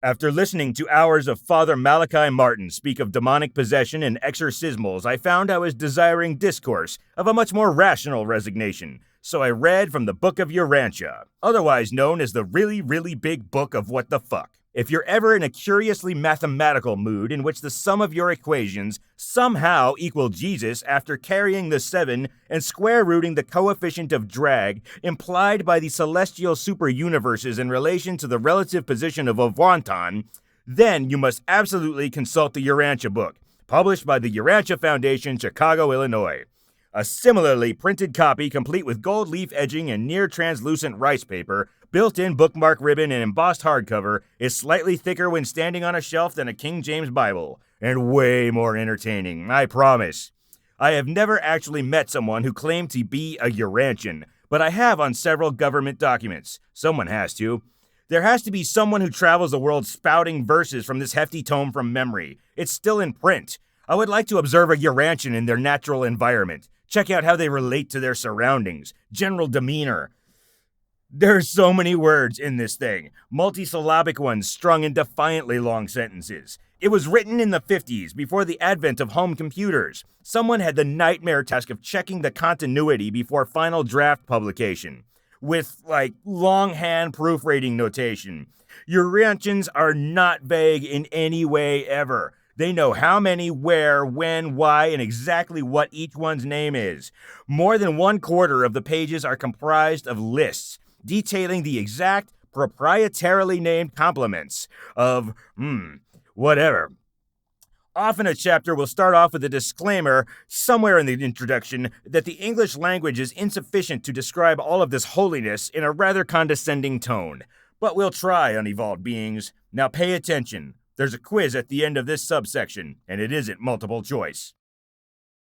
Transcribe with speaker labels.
Speaker 1: After listening to hours of Father Malachi Martin speak of demonic possession and exorcismals, I found I was desiring discourse of a much more rational resignation, so I read from the Book of Urantia, otherwise known as the really, really big book of what the fuck. If you're ever in a curiously mathematical mood in which the sum of your equations somehow equal Jesus after carrying the 7 and square rooting the coefficient of drag implied by the celestial superuniverses in relation to the relative position of Obblonge, then you must absolutely consult the Urantia book, published by the Urantia Foundation, Chicago, Illinois. A similarly printed copy, complete with gold leaf edging and near-translucent rice paper, built-in bookmark ribbon, and embossed hardcover, is slightly thicker when standing on a shelf than a King James Bible, and way more entertaining, I promise. I have never actually met someone who claimed to be a Urantian, but I have on several government documents. Someone has to. There has to be someone who travels the world spouting verses from this hefty tome from memory. It's still in print. I would like to observe a Urantian in their natural environment. Check out how they relate to their surroundings, general demeanor. There's so many words in this thing, multisyllabic ones strung in defiantly long sentences. It was written in the 50s, before the advent of home computers. Someone had the nightmare task of checking the continuity before final draft publication, with, longhand proofreading notation. Urantians are not vague in any way ever. They know how many, where, when, why, and exactly what each one's name is. More than 1/4 of the pages are comprised of lists, detailing the exact, proprietarily named complements of, whatever. Often a chapter will start off with a disclaimer, somewhere in the introduction, that the English language is insufficient to describe all of this holiness in a rather condescending tone. But we'll try, unevolved beings. Now pay attention. There's a quiz at the end of this subsection, and it isn't multiple choice.